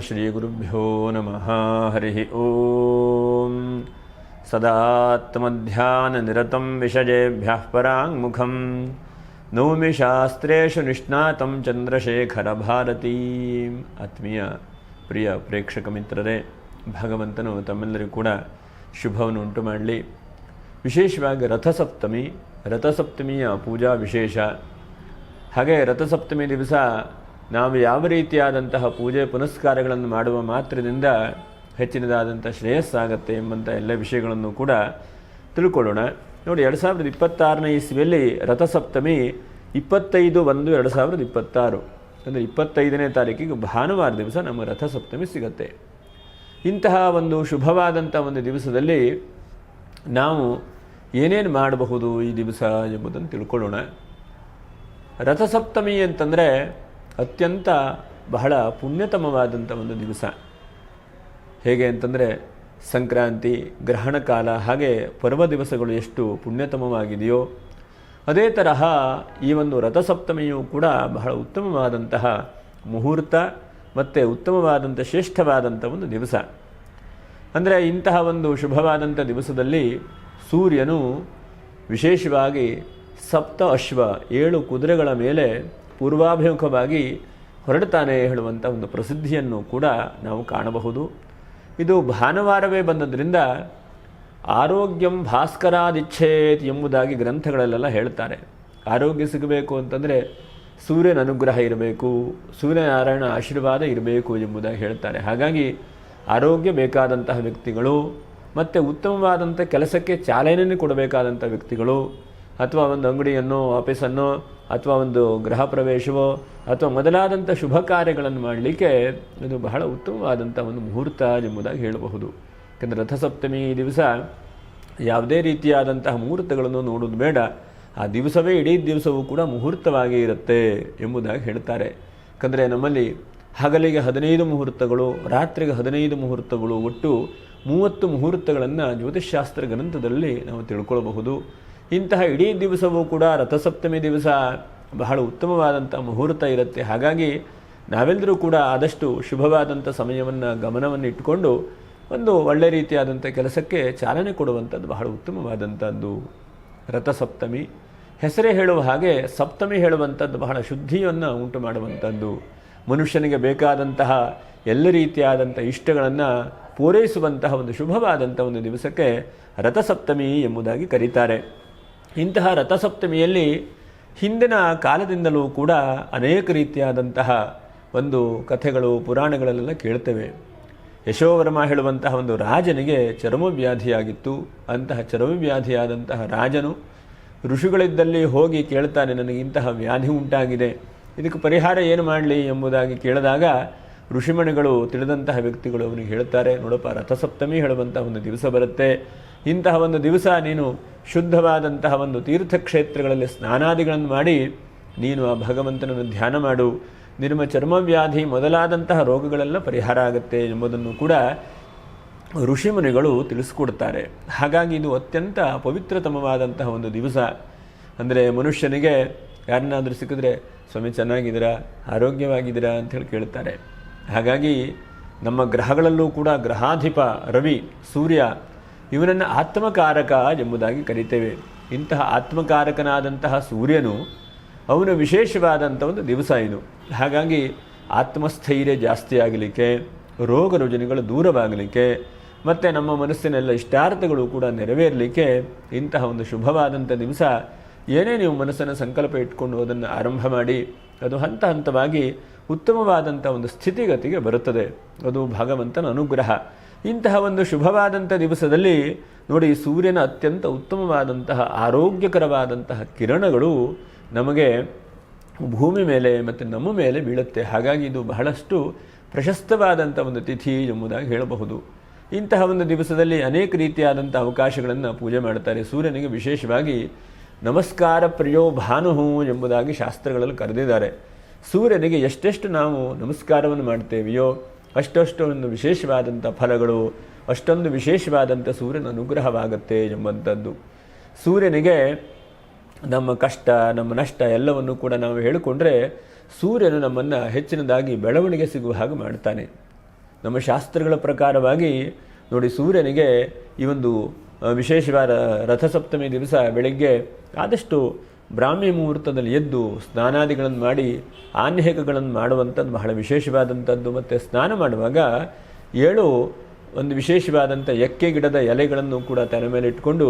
ಶ್ರೀಗುರುಭ್ಯೋ ನಮಃ. ಹರಿ ಓಂ. ಸದಾತ್ಮಧ್ಯಾನನಿರತಂ ವಿಷಯೇಭ್ಯಃ ಪರಾಂಗುಖಂ ನೌಮಿ ಶಾಸ್ತ್ರೇಷು ನಿಷ್ಣಾತಂ ಚಂದ್ರಶೇಖರಭಾರತೀಂ. ಆತ್ಮೀಯ ಪ್ರಿಯ ಪ್ರೇಕ್ಷಕ ಮಿತ್ರರೇ, ಭಗವಂತನು ತಮ್ಮೆಲ್ಲರಿಗೂ ಕೂಡ ಶುಭವನ್ನು ಉಂಟು ಮಾಡಲಿ. ವಿಶೇಷವಾಗಿ ರಥಸಪ್ತಮಿಯ ಪೂಜಾ ವಿಶೇಷ. ಹಾಗೆ ರಥಸಪ್ತಮಿ ದಿವಸ ನಾವು ಯಾವ ರೀತಿಯಾದಂತಹ ಪೂಜೆ ಪುನಸ್ಕಾರಗಳನ್ನು ಮಾಡುವ ಮಾತ್ರದಿಂದ ಹೆಚ್ಚಿನದಾದಂಥ ಶ್ರೇಯಸ್ಸಾಗತ್ತೆ ಎಂಬಂಥ ಎಲ್ಲ ವಿಷಯಗಳನ್ನು ಕೂಡ ತಿಳ್ಕೊಳ್ಳೋಣ. ನೋಡಿ, 2026ನೇ ಇಸ್ವಿಯಲ್ಲಿ ರಥಸಪ್ತಮಿ 25/1/2026 ಅಂದರೆ 25ನೇ ತಾರೀಕಿಗೆ ಭಾನುವಾರ ದಿವಸ ನಮ್ಮ ರಥಸಪ್ತಮಿ ಸಿಗತ್ತೆ. ಇಂತಹ ಒಂದು ಶುಭವಾದಂಥ ಒಂದು ದಿವಸದಲ್ಲಿ ನಾವು ಏನೇನು ಮಾಡಬಹುದು ಈ ದಿವಸ ಎಂಬುದನ್ನು ತಿಳ್ಕೊಳ್ಳೋಣ. ರಥಸಪ್ತಮಿ ಅಂತಂದರೆ ಅತ್ಯಂತ ಬಹಳ ಪುಣ್ಯತಮವಾದಂಥ ಒಂದು ದಿವಸ. ಹೇಗೆ ಅಂತಂದರೆ ಸಂಕ್ರಾಂತಿ, ಗ್ರಹಣ ಕಾಲ, ಹಾಗೆ ಪರ್ವ ದಿವಸಗಳು ಎಷ್ಟು ಪುಣ್ಯತಮವಾಗಿದೆಯೋ ಅದೇ ತರಹ ಈ ಒಂದು ರಥಸಪ್ತಮಿಯು ಕೂಡ ಬಹಳ ಉತ್ತಮವಾದಂತಹ ಮುಹೂರ್ತ ಮತ್ತು ಉತ್ತಮವಾದಂಥ ಶ್ರೇಷ್ಠವಾದಂಥ ಒಂದು ದಿವಸ. ಅಂದರೆ ಇಂತಹ ಒಂದು ಶುಭವಾದಂಥ ದಿವಸದಲ್ಲಿ ಸೂರ್ಯನು ವಿಶೇಷವಾಗಿ ಸಪ್ತ ಅಶ್ವ 7 ಕುದುರೆಗಳ ಮೇಲೆ ಪೂರ್ವಾಭಿಮುಖವಾಗಿ ಹೊರಡ್ತಾನೆ ಹೇಳುವಂಥ ಒಂದು ಪ್ರಸಿದ್ಧಿಯನ್ನು ಕೂಡ ನಾವು ಕಾಣಬಹುದು. ಇದು ಭಾನುವಾರವೇ ಬಂದದ್ರಿಂದ ಆರೋಗ್ಯಂ ಭಾಸ್ಕರಾದಿಚ್ಛೇತ್ ಎಂಬುದಾಗಿ ಗ್ರಂಥಗಳಲ್ಲೆಲ್ಲ ಹೇಳ್ತಾರೆ. ಆರೋಗ್ಯ ಸಿಗಬೇಕು ಅಂತಂದರೆ ಸೂರ್ಯನ ಅನುಗ್ರಹ ಇರಬೇಕು, ಸೂರ್ಯನಾರಾಯಣ ಆಶೀರ್ವಾದ ಇರಬೇಕು ಎಂಬುದಾಗಿ ಹೇಳ್ತಾರೆ. ಹಾಗಾಗಿ ಆರೋಗ್ಯ ಬೇಕಾದಂತಹ ವ್ಯಕ್ತಿಗಳು ಮತ್ತು ಉತ್ತಮವಾದಂಥ ಕೆಲಸಕ್ಕೆ ಚಾಲನೆಯನ್ನು ಕೊಡಬೇಕಾದಂಥ ವ್ಯಕ್ತಿಗಳು, ಅಥವಾ ಒಂದು ಅಂಗಡಿಯನ್ನು, ಆಫೀಸನ್ನು, ಅಥವಾ ಒಂದು ಗೃಹ ಪ್ರವೇಶವೋ ಅಥವಾ ಮೊದಲಾದಂಥ ಶುಭ ಕಾರ್ಯಗಳನ್ನು ಮಾಡಲಿಕ್ಕೆ ಇದು ಬಹಳ ಉತ್ತಮವಾದಂಥ ಒಂದು ಮುಹೂರ್ತ ಎಂಬುದಾಗಿ ಹೇಳಬಹುದು. ಯಾಕಂದರೆ ರಥಸಪ್ತಮಿ ದಿವಸ ಯಾವುದೇ ರೀತಿಯಾದಂತಹ ಮುಹೂರ್ತಗಳನ್ನು ನೋಡೋದು ಬೇಡ, ಆ ದಿವಸವೇ ಇಡೀ ದಿವಸವೂ ಕೂಡ ಮುಹೂರ್ತವಾಗಿ ಇರುತ್ತೆ ಎಂಬುದಾಗಿ ಹೇಳ್ತಾರೆ. ಯಾಕಂದರೆ ನಮ್ಮಲ್ಲಿ ಹಗಲಿಗೆ 15 ಮುಹೂರ್ತಗಳು, ರಾತ್ರಿಗೆ 15 ಮುಹೂರ್ತಗಳು, ಒಟ್ಟು 30 ಮುಹೂರ್ತಗಳನ್ನು ಜ್ಯೋತಿಷ್ಶಾಸ್ತ್ರ ಗ್ರಂಥದಲ್ಲಿ ನಾವು ತಿಳ್ಕೊಳ್ಬಹುದು. ಇಂತಹ ಇಡೀ ದಿವಸವೂ ಕೂಡ ರಥಸಪ್ತಮಿ ದಿವಸ ಬಹಳ ಉತ್ತಮವಾದಂಥ ಮುಹೂರ್ತ ಇರುತ್ತೆ. ಹಾಗಾಗಿ ನಾವೆಲ್ಲರೂ ಕೂಡ ಆದಷ್ಟು ಶುಭವಾದಂಥ ಸಮಯವನ್ನು ಗಮನವನ್ನು ಇಟ್ಟುಕೊಂಡು ಒಂದು ಒಳ್ಳೆ ರೀತಿಯಾದಂಥ ಕೆಲಸಕ್ಕೆ ಚಾಲನೆ ಕೊಡುವಂಥದ್ದು ಬಹಳ ಉತ್ತಮವಾದಂಥದ್ದು ರಥಸಪ್ತಮಿ. ಹೆಸರೇ ಹೇಳುವ ಹಾಗೆ ಸಪ್ತಮಿ ಹೇಳುವಂಥದ್ದು ಬಹಳ ಶುದ್ಧಿಯನ್ನು ಉಂಟು ಮಾಡುವಂಥದ್ದು. ಮನುಷ್ಯನಿಗೆ ಬೇಕಾದಂತಹ ಎಲ್ಲ ರೀತಿಯಾದಂಥ ಇಷ್ಟಗಳನ್ನು ಪೂರೈಸುವಂತಹ ಒಂದು ಶುಭವಾದಂಥ ಒಂದು ದಿವಸಕ್ಕೆ ರಥಸಪ್ತಮಿ ಎಂಬುದಾಗಿ ಕರೀತಾರೆ. ಇಂತಹ ರಥಸಪ್ತಮಿಯಲ್ಲಿ ಹಿಂದಿನ ಕಾಲದಿಂದಲೂ ಕೂಡ ಅನೇಕ ರೀತಿಯಾದಂತಹ ಒಂದು ಕಥೆಗಳು, ಪುರಾಣಗಳಲ್ಲೆಲ್ಲ ಕೇಳ್ತೇವೆ. ಯಶೋವರ್ಮ ಹೇಳುವಂತಹ ಒಂದು ರಾಜನಿಗೆ ಚರ್ಮವ್ಯಾಧಿಯಾಗಿತ್ತು. ಅಂತಹ ಚರ್ಮವ್ಯಾಧಿಯಾದಂತಹ ರಾಜನು ಋಷಿಗಳಿದ್ದಲ್ಲಿ ಹೋಗಿ ಕೇಳ್ತಾನೆ, ನನಗೆ ಇಂತಹ ವ್ಯಾಧಿ ಉಂಟಾಗಿದೆ, ಇದಕ್ಕೆ ಪರಿಹಾರ ಏನು ಮಾಡಲಿ ಎಂಬುದಾಗಿ ಕೇಳಿದಾಗ ಋಷಿಮಣಿಗಳು, ತಿಳಿದಂತಹ ವ್ಯಕ್ತಿಗಳು ಅವನಿಗೆ ಹೇಳ್ತಾರೆ, ನೋಡಪ್ಪ, ರಥಸಪ್ತಮಿ ಹೇಳುವಂತಹ ಒಂದು ದಿವಸ ಬರುತ್ತೆ. ಇಂತಹ ಒಂದು ದಿವಸ ನೀನು ಶುದ್ಧವಾದಂತಹ ಒಂದು ತೀರ್ಥಕ್ಷೇತ್ರಗಳಲ್ಲಿ ಸ್ನಾನಾದಿಗಳನ್ನು ಮಾಡಿ ನೀನು ಆ ಭಗವಂತನನ್ನು ಧ್ಯಾನ ಮಾಡು, ನಿಮ್ಮ ಚರ್ಮವ್ಯಾಧಿ ಮೊದಲಾದಂತಹ ರೋಗಗಳೆಲ್ಲ ಪರಿಹಾರ ಆಗುತ್ತೆ ಎಂಬುದನ್ನು ಕೂಡ ಋಷಿಮುನಿಗಳು ತಿಳಿಸ್ಕೊಡ್ತಾರೆ. ಹಾಗಾಗಿ ಇದು ಅತ್ಯಂತ ಪವಿತ್ರತಮವಾದಂತಹ ಒಂದು ದಿವಸ. ಅಂದರೆ ಮನುಷ್ಯನಿಗೆ ಯಾರನ್ನಾದರೂ ಸಿಕ್ಕಿದ್ರೆ, ಸ್ವಾಮಿ ಚೆನ್ನಾಗಿದ್ದೀರಾ, ಆರೋಗ್ಯವಾಗಿದ್ದೀರಾ ಅಂಥೇಳಿ ಕೇಳ್ತಾರೆ. ಹಾಗಾಗಿ ನಮ್ಮ ಗ್ರಹಗಳಲ್ಲೂ ಕೂಡ ಗ್ರಹಾಧಿಪ ರವಿ, ಸೂರ್ಯ, ಇವನನ್ನು ಆತ್ಮಕಾರಕ ಎಂಬುದಾಗಿ ಕರೀತೇವೆ. ಇಂತಹ ಆತ್ಮಕಾರಕನಾದಂತಹ ಸೂರ್ಯನು ಅವನು ವಿಶೇಷವಾದಂಥ ಒಂದು ದಿವಸ ಇದು. ಹಾಗಾಗಿ ಆತ್ಮಸ್ಥೈರ್ಯ ಜಾಸ್ತಿ ಆಗಲಿಕ್ಕೆ, ರೋಗ ರುಜಿನಗಳು ದೂರವಾಗಲಿಕ್ಕೆ, ಮತ್ತು ನಮ್ಮ ಮನಸ್ಸಿನೆಲ್ಲ ಇಷ್ಟಾರ್ಥಗಳು ಕೂಡ ನೆರವೇರಲಿಕ್ಕೆ ಇಂತಹ ಒಂದು ಶುಭವಾದಂಥ ದಿವಸ ಏನೇ ನೀವು ಮನಸ್ಸನ್ನು ಸಂಕಲ್ಪ ಇಟ್ಕೊಂಡು ಅದನ್ನು ಆರಂಭ ಮಾಡಿ ಅದು ಹಂತ ಹಂತವಾಗಿ ಉತ್ತಮವಾದಂಥ ಒಂದು ಸ್ಥಿತಿಗತಿಗೆ ಬರುತ್ತದೆ. ಅದು ಭಗವಂತನ ಅನುಗ್ರಹ. ಇಂತಹ ಒಂದು ಶುಭವಾದಂಥ ದಿವಸದಲ್ಲಿ ನೋಡಿ, ಸೂರ್ಯನ ಅತ್ಯಂತ ಉತ್ತಮವಾದಂತಹ ಆರೋಗ್ಯಕರವಾದಂತಹ ಕಿರಣಗಳು ನಮಗೆ ಭೂಮಿ ಮೇಲೆ ಮತ್ತು ನಮ್ಮ ಮೇಲೆ ಬೀಳುತ್ತೆ. ಹಾಗಾಗಿ ಇದು ಬಹಳಷ್ಟು ಪ್ರಶಸ್ತವಾದಂಥ ಒಂದು ತಿಥಿ ಎಂಬುದಾಗಿ ಹೇಳಬಹುದು. ಇಂತಹ ಒಂದು ದಿವಸದಲ್ಲಿ ಅನೇಕ ರೀತಿಯಾದಂಥ ಅವಕಾಶಗಳನ್ನು ಪೂಜೆ ಮಾಡ್ತಾರೆ. ಸೂರ್ಯನಿಗೆ ವಿಶೇಷವಾಗಿ ನಮಸ್ಕಾರ ಪ್ರಿಯೋ ಭಾನುಹು ಎಂಬುದಾಗಿ ಶಾಸ್ತ್ರಗಳಲ್ಲಿ ಕರೆದಿದ್ದಾರೆ. ಸೂರ್ಯನಿಗೆ ಎಷ್ಟೆಷ್ಟು ನಾವು ನಮಸ್ಕಾರವನ್ನು ಮಾಡ್ತೇವೆಯೋ ಅಷ್ಟೊಂದು ಒಂದು ವಿಶೇಷವಾದಂಥ ಫಲಗಳು, ಅಷ್ಟೊಂದು ವಿಶೇಷವಾದಂಥ ಸೂರ್ಯನ ಅನುಗ್ರಹವಾಗುತ್ತೆ ಎಂಬಂಥದ್ದು. ಸೂರ್ಯನಿಗೆ ನಮ್ಮ ಕಷ್ಟ, ನಮ್ಮ ನಷ್ಟ ಎಲ್ಲವನ್ನು ಕೂಡ ನಾವು ಹೇಳಿಕೊಂಡ್ರೆ ಸೂರ್ಯನು ನಮ್ಮನ್ನು ಹೆಚ್ಚಿನದಾಗಿ ಬೆಳವಣಿಗೆ ಸಿಗುವ ಹಾಗೆ ಮಾಡ್ತಾನೆ. ನಮ್ಮ ಶಾಸ್ತ್ರಗಳ ಪ್ರಕಾರವಾಗಿ ನೋಡಿ, ಸೂರ್ಯನಿಗೆ ಈ ಒಂದು ವಿಶೇಷವಾದ ರಥಸಪ್ತಮಿ ದಿವಸ ಬೆಳಗ್ಗೆ ಆದಷ್ಟು ಬ್ರಾಹ್ಮಿ ಮುಹೂರ್ತದಲ್ಲಿ ಎದ್ದು ಸ್ನಾನಾದಿಗಳನ್ನು ಮಾಡಿ ಆನ್ಯೇಕಗಳನ್ನು ಮಾಡುವಂಥದ್ದು ಬಹಳ ವಿಶೇಷವಾದಂಥದ್ದು. ಮತ್ತು ಸ್ನಾನ ಮಾಡುವಾಗ 7 ಒಂದು ವಿಶೇಷವಾದಂಥ ಎಕ್ಕೆ ಗಿಡದ ಎಲೆಗಳನ್ನು ಕೂಡ ತಲೆ ಮೇಲೆ ಇಟ್ಕೊಂಡು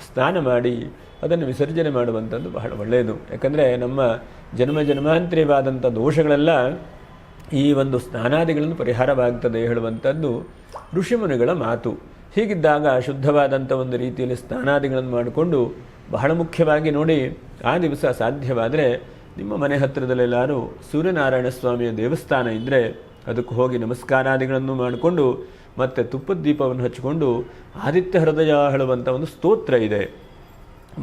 ಸ್ನಾನ ಮಾಡಿ ಅದನ್ನು ವಿಸರ್ಜನೆ ಮಾಡುವಂಥದ್ದು ಬಹಳ ಒಳ್ಳೆಯದು. ಯಾಕಂದರೆ ನಮ್ಮ ಜನ್ಮಾಂತರವಾದಂಥ ದೋಷಗಳೆಲ್ಲ ಈ ಒಂದು ಸ್ನಾನಾದಿಗಳನ್ನು ಪರಿಹಾರವಾಗ್ತದೆ ಹೇಳುವಂಥದ್ದು ಋಷಿಮುನಿಗಳ ಮಾತು. ಹೀಗಿದ್ದಾಗ ಶುದ್ಧವಾದಂಥ ಒಂದು ರೀತಿಯಲ್ಲಿ ಸ್ನಾನಾದಿಗಳನ್ನು ಮಾಡಿಕೊಂಡು, ಬಹಳ ಮುಖ್ಯವಾಗಿ ನೋಡಿ, ಆ ದಿವಸ ಸಾಧ್ಯವಾದರೆ ನಿಮ್ಮ ಮನೆ ಹತ್ತಿರದಲ್ಲೆಲ್ಲರೂ ಸೂರ್ಯನಾರಾಯಣ ಸ್ವಾಮಿಯ ದೇವಸ್ಥಾನ ಇದ್ದರೆ ಅದಕ್ಕೆ ಹೋಗಿ ನಮಸ್ಕಾರಾದಿಗಳನ್ನು ಮಾಡಿಕೊಂಡು ಮತ್ತು ತುಪ್ಪದ ದೀಪವನ್ನು ಹಚ್ಚಿಕೊಂಡು ಆದಿತ್ಯ ಹೃದಯ ಹೇಳುವಂಥ ಒಂದು ಸ್ತೋತ್ರ ಇದೆ.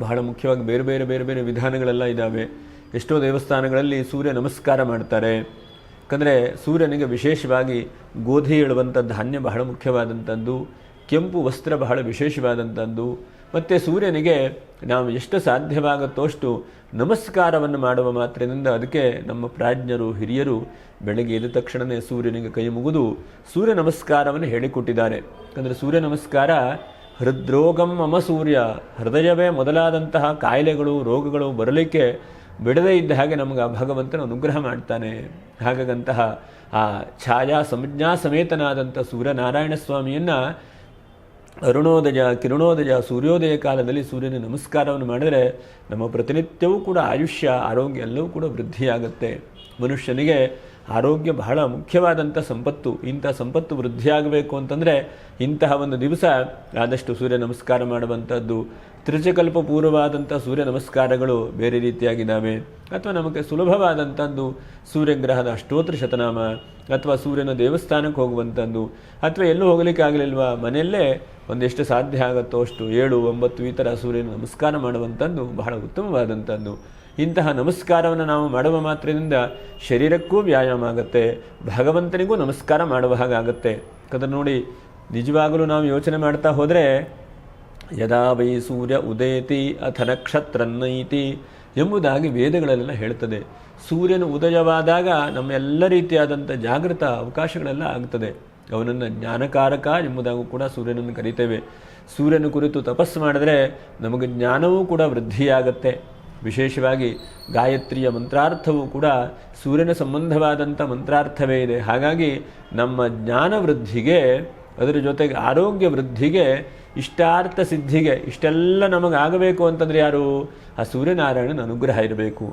ಬಹಳ ಮುಖ್ಯವಾಗಿ ಬೇರೆ ಬೇರೆ ಬೇರೆ ಬೇರೆ ವಿಧಾನಗಳೆಲ್ಲ ಇದ್ದಾವೆ. ಎಷ್ಟೋ ದೇವಸ್ಥಾನಗಳಲ್ಲಿ ಸೂರ್ಯ ನಮಸ್ಕಾರ ಮಾಡ್ತಾರೆ. ಯಾಕಂದರೆ ಸೂರ್ಯನಿಗೆ ವಿಶೇಷವಾಗಿ ಗೋಧಿ ಹೇಳುವಂಥ ಧಾನ್ಯ ಬಹಳ ಮುಖ್ಯವಾದಂಥದ್ದು, ಕೆಂಪು ವಸ್ತ್ರ ಬಹಳ ವಿಶೇಷವಾದಂಥದ್ದು. ಮತ್ತು ಸೂರ್ಯನಿಗೆ ನಾವು ಎಷ್ಟು ಸಾಧ್ಯವಾಗುತ್ತೋ ಅಷ್ಟು ನಮಸ್ಕಾರವನ್ನು ಮಾಡುವ ಮಾತ್ರದಿಂದ ಅದಕ್ಕೆ ನಮ್ಮ ಪ್ರಾಜ್ಞರು ಹಿರಿಯರು ಬೆಳಗ್ಗೆ ಎದ್ದ ತಕ್ಷಣವೇ ಸೂರ್ಯನಿಗೆ ಕೈ ಮುಗಿದು ಸೂರ್ಯ ನಮಸ್ಕಾರವನ್ನು ಹೇಳಿಕೊಟ್ಟಿದ್ದಾರೆ. ಯಾಕಂದರೆ ಸೂರ್ಯ ನಮಸ್ಕಾರ ಹೃದ್ರೋಗಂ ಮಮ ಸೂರ್ಯ, ಹೃದಯವೇ ಮೊದಲಾದಂತಹ ಕಾಯಿಲೆಗಳು ರೋಗಗಳು ಬರಲಿಕ್ಕೆ ಬಿಡದೇ ಇದ್ದ ಹಾಗೆ ನಮಗೆ ಆ ಭಗವಂತನ ಅನುಗ್ರಹ ಮಾಡ್ತಾನೆ. ಹಾಗಾಗಂತಹ ಆ ಛಾಯಾ ಸಂಜ್ಞಾ ಸಮೇತನಾದಂಥ ಸೂರ್ಯನಾರಾಯಣ ಸ್ವಾಮಿಯನ್ನು ಅರುಣೋದಯ ಕಿರಣೋದಯ ಸೂರ್ಯೋದಯ ಕಾಲದಲ್ಲಿ ಸೂರ್ಯನ ನಮಸ್ಕಾರವನ್ನು ಮಾಡಿದರೆ ನಮ್ಮ ಪ್ರತಿನಿತ್ಯವೂ ಕೂಡ ಆಯುಷ್ಯ ಆರೋಗ್ಯ ಎಲ್ಲವೂ ಕೂಡ ವೃದ್ಧಿಯಾಗುತ್ತೆ. ಮನುಷ್ಯನಿಗೆ ಆರೋಗ್ಯ ಬಹಳ ಮುಖ್ಯವಾದಂಥ ಸಂಪತ್ತು. ಇಂಥ ಸಂಪತ್ತು ವೃದ್ಧಿಯಾಗಬೇಕು ಅಂತಂದರೆ ಇಂತಹ ಒಂದು ದಿವಸ ಆದಷ್ಟು ಸೂರ್ಯ ನಮಸ್ಕಾರ ಮಾಡುವಂಥದ್ದು. ತ್ರಿಚಕಲ್ಪ ಪೂರ್ವವಾದಂಥ ಸೂರ್ಯ ನಮಸ್ಕಾರಗಳು ಬೇರೆ ರೀತಿಯಾಗಿದ್ದಾವೆ. ಅಥವಾ ನಮಗೆ ಸುಲಭವಾದಂಥದ್ದು ಸೂರ್ಯಗ್ರಹದ ಅಷ್ಟೋತ್ತರ ಶತನಾಮ, ಅಥವಾ ಸೂರ್ಯನ ದೇವಸ್ಥಾನಕ್ಕೆ ಹೋಗುವಂಥದ್ದು, ಅಥವಾ ಎಲ್ಲೂ ಹೋಗಲಿಕ್ಕೆ ಆಗಲಿಲ್ವಾ ಮನೆಯಲ್ಲೇ ಒಂದೆಷ್ಟು ಸಾಧ್ಯ ಆಗುತ್ತೋ ಅಷ್ಟು 7, 9 ಈ ಥರ ಸೂರ್ಯನ ನಮಸ್ಕಾರ ಮಾಡುವಂಥದ್ದು ಬಹಳ ಉತ್ತಮವಾದಂಥದ್ದು. ಇಂತಹ ನಮಸ್ಕಾರವನ್ನು ನಾವು ಮಾಡುವ ಮಾತ್ರದಿಂದ ಶರೀರಕ್ಕೂ ವ್ಯಾಯಾಮ ಆಗುತ್ತೆ, ಭಗವಂತನಿಗೂ ನಮಸ್ಕಾರ ಮಾಡುವ ಹಾಗಾಗತ್ತೆ. ಯಾಕಂದರೆ ನೋಡಿ, ನಿಜವಾಗಲೂ ನಾವು ಯೋಚನೆ ಮಾಡ್ತಾ ಹೋದರೆ ಯದಾ ವೈ ಸೂರ್ಯ ಉದಯತಿ ಅಥ ನಕ್ಷತ್ರನ್ನೈತಿ ಎಂಬುದಾಗಿ ವೇದಗಳೆಲ್ಲ ಹೇಳ್ತದೆ. ಸೂರ್ಯನ ಉದಯವಾದಾಗ ನಮ್ಮೆಲ್ಲ ರೀತಿಯಾದಂಥ ಜಾಗೃತ ಅವಕಾಶಗಳೆಲ್ಲ ಆಗ್ತದೆ. ಅವನನ್ನು ಜ್ಞಾನಕಾರಕ ಎಂಬುದಾಗೂ ಕೂಡ ಸೂರ್ಯನನ್ನು ಕರೀತೇವೆ. ಸೂರ್ಯನ ಕುರಿತು ತಪಸ್ಸು ಮಾಡಿದ್ರೆ ನಮಗೆ ಜ್ಞಾನವೂ ಕೂಡ ವೃದ್ಧಿಯಾಗತ್ತೆ. ವಿಶೇಷವಾಗಿ ಗಾಯತ್ರಿಯ ಮಂತ್ರಾರ್ಥವೂ ಕೂಡ ಸೂರ್ಯನ ಸಂಬಂಧವಾದಂಥ ಮಂತ್ರಾರ್ಥವೇ ಇದೆ. ಹಾಗಾಗಿ ನಮ್ಮ ಜ್ಞಾನ ವೃದ್ಧಿಗೆ, ಅದರ ಜೊತೆಗೆ ಆರೋಗ್ಯ ವೃದ್ಧಿಗೆ, ಇಷ್ಟಾರ್ಥ ಸಿದ್ಧಿಗೆ ಇಷ್ಟೆಲ್ಲ ನಮಗಾಗಬೇಕು ಅಂತಂದರೆ ಯಾರು? ಆ ಸೂರ್ಯನಾರಾಯಣನ ಅನುಗ್ರಹ ಇರಬೇಕು.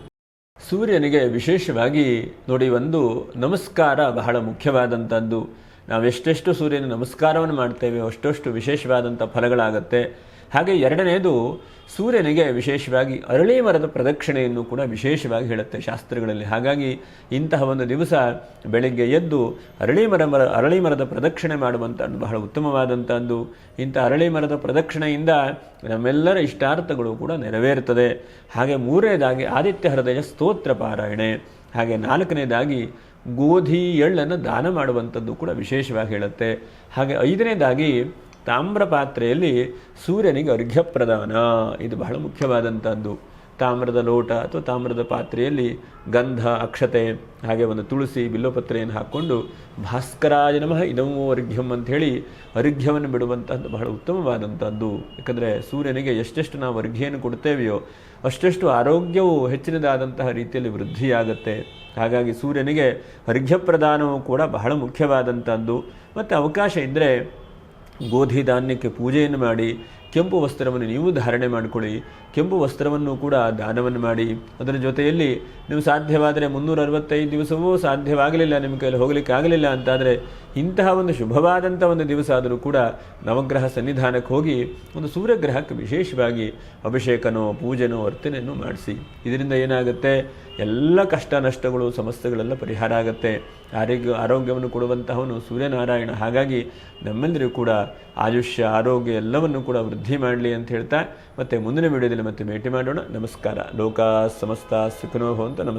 ಸೂರ್ಯನಿಗೆ ವಿಶೇಷವಾಗಿ ನೋಡಿ, ಒಂದು ನಮಸ್ಕಾರ ಬಹಳ ಮುಖ್ಯವಾದಂಥದ್ದು. ನಾವೆಷ್ಟೆಷ್ಟು ಸೂರ್ಯನ ನಮಸ್ಕಾರವನ್ನು ಮಾಡ್ತೇವೆ ಅಷ್ಟಷ್ಟು ವಿಶೇಷವಾದಂಥ ಫಲಗಳಾಗತ್ತೆ. ಹಾಗೆ ಎರಡನೇದು, ಸೂರ್ಯನಿಗೆ ವಿಶೇಷವಾಗಿ ಅರಳಿ ಮರದ ಪ್ರದಕ್ಷಿಣೆಯನ್ನು ಕೂಡ ವಿಶೇಷವಾಗಿ ಹೇಳುತ್ತೆ ಶಾಸ್ತ್ರಗಳಲ್ಲಿ. ಹಾಗಾಗಿ ಇಂತಹ ಒಂದು ದಿವಸ ಬೆಳಗ್ಗೆ ಎದ್ದು ಅರಳಿ ಮರದ ಪ್ರದಕ್ಷಿಣೆ ಮಾಡುವಂಥದ್ದು ಬಹಳ ಉತ್ತಮವಾದಂಥದ್ದು. ಇಂಥ ಅರಳಿ ಮರದ ಪ್ರದಕ್ಷಿಣೆಯಿಂದ ನಮ್ಮೆಲ್ಲರ ಇಷ್ಟಾರ್ಥಗಳು ಕೂಡ ನೆರವೇರುತ್ತದೆ. ಹಾಗೆ ಮೂರನೇದಾಗಿ ಆದಿತ್ಯ ಹೃದಯ ಸ್ತೋತ್ರ ಪಾರಾಯಣೆ. ಹಾಗೆ ನಾಲ್ಕನೇದಾಗಿ ಗೋಧಿ ಎಳ್ಳನ್ನು ದಾನ ಮಾಡುವಂಥದ್ದು ಕೂಡ ವಿಶೇಷವಾಗಿ ಹೇಳುತ್ತೆ. ಹಾಗೆ ಐದನೇದಾಗಿ ತಾಮ್ರ ಪಾತ್ರೆಯಲ್ಲಿ ಸೂರ್ಯನಿಗೆ ಅರ್ಘ್ಯ ಪ್ರದಾನ, ಇದು ಬಹಳ ಮುಖ್ಯವಾದಂಥದ್ದು. ತಾಮ್ರದ ಲೋಟ ಅಥವಾ ತಾಮ್ರದ ಪಾತ್ರೆಯಲ್ಲಿ ಗಂಧ, ಅಕ್ಷತೆ, ಹಾಗೆ ಒಂದು ತುಳಸಿ, ಬಿಲ್ಲೋಪತ್ರೆಯನ್ನು ಹಾಕ್ಕೊಂಡು ಭಾಸ್ಕರಾಯ ನಮಃ ಇದಮೋ ಅರ್ಘ್ಯಂ ಅಂಥೇಳಿ ಅರ್ಘ್ಯವನ್ನು ಬಿಡುವಂಥದ್ದು ಬಹಳ ಉತ್ತಮವಾದಂಥದ್ದು. ಯಾಕಂದರೆ ಸೂರ್ಯನಿಗೆ ಎಷ್ಟೆಷ್ಟು ನಾವು ಅರ್ಘ್ಯವನ್ನು ಕೊಡ್ತೇವೆಯೋ ಅಷ್ಟೆಷ್ಟು ಆರೋಗ್ಯವು ಹೆಚ್ಚಿನದಾದಂತಹ ರೀತಿಯಲ್ಲಿ ವೃದ್ಧಿಯಾಗುತ್ತೆ. ಹಾಗಾಗಿ ಸೂರ್ಯನಿಗೆ ಅರ್ಘ್ಯ ಪ್ರದಾನವೂ ಕೂಡ ಬಹಳ ಮುಖ್ಯವಾದಂಥದ್ದು. ಮತ್ತು ಅವಕಾಶ ಇದ್ದರೆ ಗೋಧಿ ಧಾನ್ಯಕ್ಕೆ ಪೂಜೆಯನ್ನು ಮಾಡಿ ಕೆಂಪು ವಸ್ತ್ರವನ್ನು ನೀವು ಧಾರಣೆ ಮಾಡಿಕೊಳ್ಳಿ. ಕೆಂಪು ವಸ್ತ್ರವನ್ನು ಕೂಡ ದಾನವನ್ನು ಮಾಡಿ. ಅದರ ಜೊತೆಯಲ್ಲಿ ನೀವು ಸಾಧ್ಯವಾದರೆ 365 ದಿವಸವೂ ಸಾಧ್ಯವಾಗಲಿಲ್ಲ, ನಿಮ್ಮ ಕೈಯಲ್ಲಿ ಹೋಗಲಿಕ್ಕೆ ಆಗಲಿಲ್ಲ ಅಂತಾದರೆ ಇಂತಹ ಒಂದು ಶುಭವಾದಂಥ ಒಂದು ದಿವಸ ಆದರೂ ಕೂಡ ನವಗ್ರಹ ಸನ್ನಿಧಾನಕ್ಕೆ ಹೋಗಿ ಒಂದು ಸೂರ್ಯಗ್ರಹಕ್ಕೆ ವಿಶೇಷವಾಗಿ ಅಭಿಷೇಕನೋ ಪೂಜೆನೋ ಅರ್ಚನೆಯನ್ನು ಮಾಡಿಸಿ. ಇದರಿಂದ ಏನಾಗುತ್ತೆ, ಎಲ್ಲ ಕಷ್ಟ ನಷ್ಟಗಳು ಸಮಸ್ಯೆಗಳೆಲ್ಲ ಪರಿಹಾರ ಆಗುತ್ತೆ. ಆರೋಗ್ಯವನ್ನು ಕೊಡುವಂತಹವನು ಸೂರ್ಯನಾರಾಯಣ. ಹಾಗಾಗಿ ನಮ್ಮೆಲ್ಲರಿಗೂ ಕೂಡ ಆಯುಷ್ಯ ಆರೋಗ್ಯ ಎಲ್ಲವನ್ನು ಕೂಡ ವೃದ್ಧಿ ಮಾಡಲಿ ಅಂತ ಹೇಳ್ತಾ ಮತ್ತೆ ಮುಂದಿನ ವಿಡಿಯೋದಲ್ಲಿ ಮತ್ತೆ ಭೇಟಿ ಮಾಡೋಣ. ನಮಸ್ಕಾರ. ಲೋಕ ಸಮಸ್ತ ಸುಖಿನೋ ಭವಂತು. ನಮಸ್ಕಾರ.